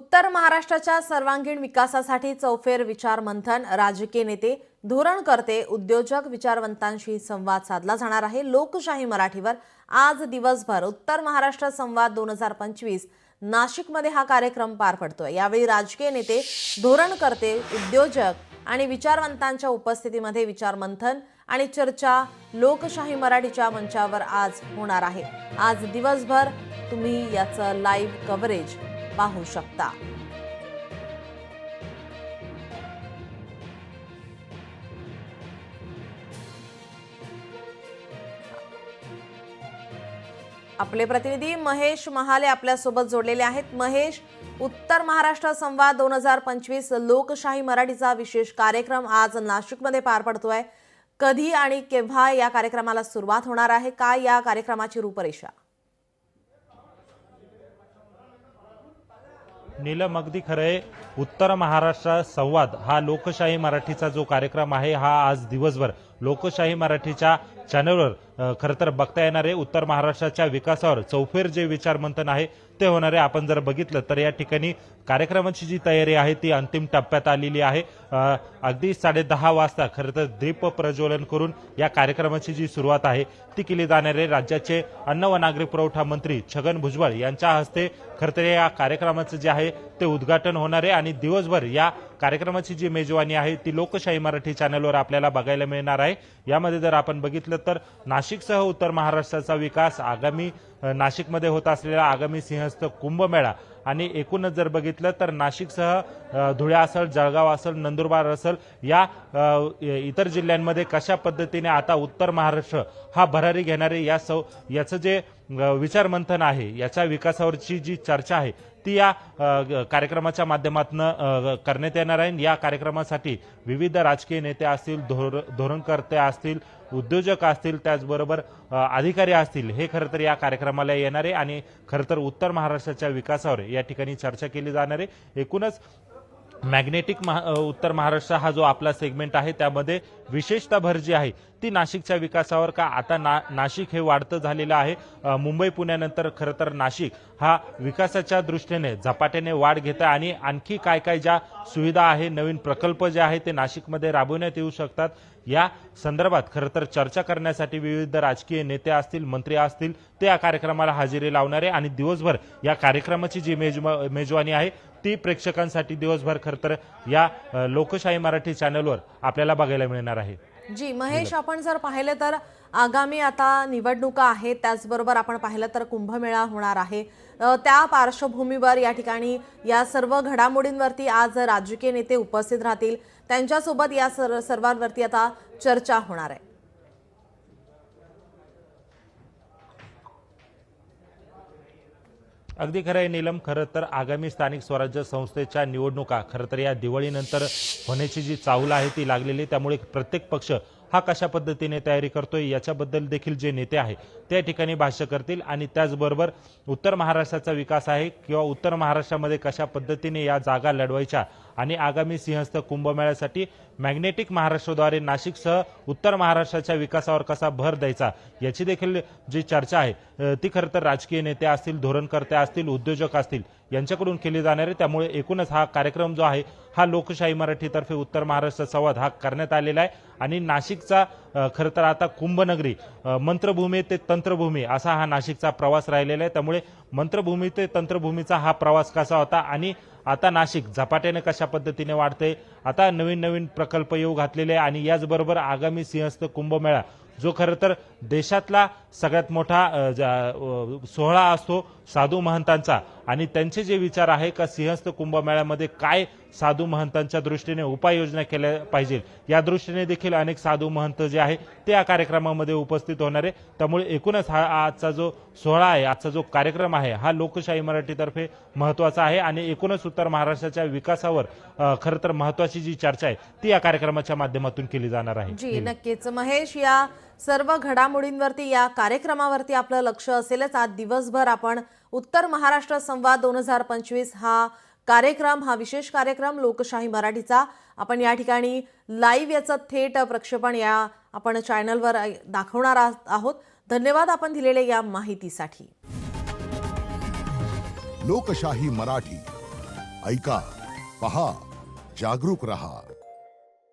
उत्तर महाराष्ट्राच्या सर्वांगीण विकासासाठी चौफेर विचार मंथन, राजकीय नेते, धोरणकर्ते, उद्योजक, विचारवंतांशी संवाद साधला जाणार आहे। लोकशाही मराठीवर आज दिवसभर उत्तर महाराष्ट्र संवाद 2025 नाशिकमध्ये हा कार्यक्रम पार पडतोय। यावेळी राजकीय नेते, धोरणकर्ते, उद्योजक आणि विचारवंतांच्या उपस्थितीमध्ये विचार मंथन आणि चर्चा लोकशाही मराठीच्या मंचावर आज होणार आहे। आज दिवसभर तुम्ही याचं लाईव्ह कव्हरेज पाहू शकता। आपले प्रतिनिधी महेश महाले आपल्या सोबत जोडलेले आहेत। महेश, उत्तर महाराष्ट्र संवाद 2025 लोकशाही मराठीचा विशेष कार्यक्रम आज नाशिकमध्ये पार पडतोय। कधी आणि केव्हा या कार्यक्रमाला सुरुवात होणार आहे? काय या कार्यक्रमाची रूपरेषा? नीलम, अगदी खरंय। उत्तर महाराष्ट्र संवाद हा लोकशाही मराठीचा जो कार्यक्रम आहे हा आज दिवसभर लोकशाही मराठीच्या चॅनलवर खरं तर बघता येणार आहे। उत्तर महाराष्ट्राच्या विकासावर चौफेर जे विचार मंथन आहे ते होणार आहे। आपण जर बघितलं तर या ठिकाणी कार्यक्रमाची जी तयारी आहे ती अंतिम टप्प्यात आलेली आहे। अगदी 10:30 वाजता खरं तर दीप प्रज्वलन करून या कार्यक्रमाची जी सुरुवात आहे ती केली जाणार आहे। राज्याचे अन्न व नागरी पुरवठा मंत्री छगन भुजबळ यांच्या हस्ते खरं तर या कार्यक्रमाचं जे आहे ते उद्घाटन होणार आहे आणि दिवसभर या कार्यक्रमाची जी मेजवानी आहे ती लोकशाही मराठी चॅनलवर आपल्याला बघायला मिळणार आहे। यामध्ये जर आपण बघितलं तर नाशिकसह उत्तर महाराष्ट्राचा विकास, आगामी नाशिकमध्ये होत असलेला आगामी सिंहस्थ कुंभमेळा आणि एकूणच जर बघितलं तर नाशिकसह धुळे असेल, जळगाव असेल, नंदुरबार असेल या इतर जिल्ह्यांमध्ये कशा पद्धतीने आता उत्तर महाराष्ट्र हा भरारी घेणारे याचं जे विचार मंथन आहे, याच्या विकासावरची जी चर्चा आहे ती या कार्यक्रमाच्या माध्यमातून करण्यात येणार आहे। या कार्यक्रमासाठी विविध राजकीय नेते असतील, धोरणकर्ते असतील, उद्योजक असतील, त्याचबरोबर अधिकारी असतील, हे खरं तर या कार्यक्रमाला येणार आहे आणि खरं तर उत्तर महाराष्ट्राच्या विकासावर या ठिकाणी चर्चा केली जाणार आहे। एकूणच मॅग्नेटिक उत्तर महाराष्ट्र हा जो आपला सेगमेंट आहे त्यामध्ये विशेषतः भर जी आहे ती नाशिकच्या विकासावर का आता नाशिक हे वाढतं झालेलं आहे। मुंबई पुण्यानंतर खरं तर नाशिक हा विकासाच्या दृष्टीने झपाट्याने वाढ घेत आहे आणि आणखी काय काय ज्या सुविधा आहे, नवीन प्रकल्प जे आहे ते नाशिकमध्ये राबवण्यात येऊ शकतात या संदर्भात खरं तर चर्चा करण्यासाठी विविध राजकीय नेते असतील, मंत्री असतील, ते या कार्यक्रमाला हजेरी लावणार आहे आणि दिवसभर या कार्यक्रमाची जी मेजवानी आहे ती प्रेक्षकांसाठी दिवसभर खरं तर या लोकशाही मराठी चॅनलवर आपल्याला बघायला मिळणार आहे। जी महेश, आपण जर पाहिलं तर आगामी आता निवडणुका आहेत, त्याचबरोबर आपण पाहिलं तर कुंभमेळा होणार आहे। त्या पार्श्वभूमीवर या ठिकाणी या सर्व घडामोडींवरती आज राजकीय नेते उपस्थित राहतील, त्यांच्यासोबत या सर्वांवरती आता चर्चा होणार आहे। अगदी खरं आहे नीलम, खरं तर आगामी स्थानिक स्वराज्य संस्थेच्या निवडणुका खरं तर या दिवाळीनंतर होण्याची जी चाहूल आहे ती लागलेली, त्यामुळे प्रत्येक पक्ष हा कशा पद्धतीने तयारी करतोय याच्याबद्दल देखील जे नेते आहे त्या ठिकाणी भाष्य करतील आणि त्याचबरोबर उत्तर महाराष्ट्राचा विकास आहे किंवा उत्तर महाराष्ट्रामध्ये कशा पद्धतीने या जागा लढवायच्या आणि आगामी सिंहस्थ कुंभमेळ्यासाठी मॅग्नेटिक महाराष्ट्राद्वारे नाशिकसह उत्तर महाराष्ट्राच्या विकासावर कसा भर द्यायचा याची देखील जी चर्चा आहे ती खरं तर राजकीय नेते असतील, धोरणकर्ते असतील, उद्योजक असतील यांच्याकडून केली जाणार आहे। त्यामुळे एकूणच हा कार्यक्रम जो आहे हा लोकशाही मराठीतर्फे उत्तर महाराष्ट्र संवाद हा करण्यात आलेला आहे आणि नाशिकचा खरं तर आता कुंभनगरी, मंत्रभूमी ते तंत्रभूमी असा हा नाशिकचा प्रवास राहिलेला आहे। त्यामुळे मंत्रभूमी ते तंत्रभूमीचा हा प्रवास कसा होता आणि आता नाशिक झपाट्याने कशा पद्धतीने वाढते, आता नवीन नवीन प्रकल्प येऊ घातलेले आणि याचबरोबर आगामी सिंहस्थ कुंभमेळा जो खरं तर देशातला सगळ्यात मोठा सोहळा असतो साधू महंतांचा आणि त्यांचे जे विचार आहे का सिंहस्थ कुंभमेळ्यामध्ये काय साधू महंतांच्या दृष्टीने उपाययोजना केल्या पाहिजे या दृष्टीने देखील अनेक साधू महंत जे आहे ते या कार्यक्रमामध्ये उपस्थित होणार आहे। त्यामुळे एकूणच हा आजचा जो सोहळा आहे, आजचा जो कार्यक्रम आहे हा लोकशाही मराठीतर्फे महत्त्वाचा आहे आणि एकूणच उत्तर महाराष्ट्राच्या विकासावर खरं तर महत्त्वाची जी चर्चा आहे ती या कार्यक्रमाच्या माध्यमातून केली जाणार आहे। जी नक्कीच महेश, या सर्व घडामोडींवरती या कार्यक्रमावरती आपलं लक्ष असेलच। आज दिवसभर आपण उत्तर महाराष्ट्र संवाद 2025 हा कार्यक्रम, हा विशेष कार्यक्रम लोकशाही मराठीचा आपण या ठिकाणी लाईव्ह याचं थेट प्रक्षेपण या आपण चॅनलवर दाखवणार आहोत। धन्यवाद आपण दिलेल्या या माहितीसाठी। लोकशाही मराठी ऐका, पहा, जागरूक रहा.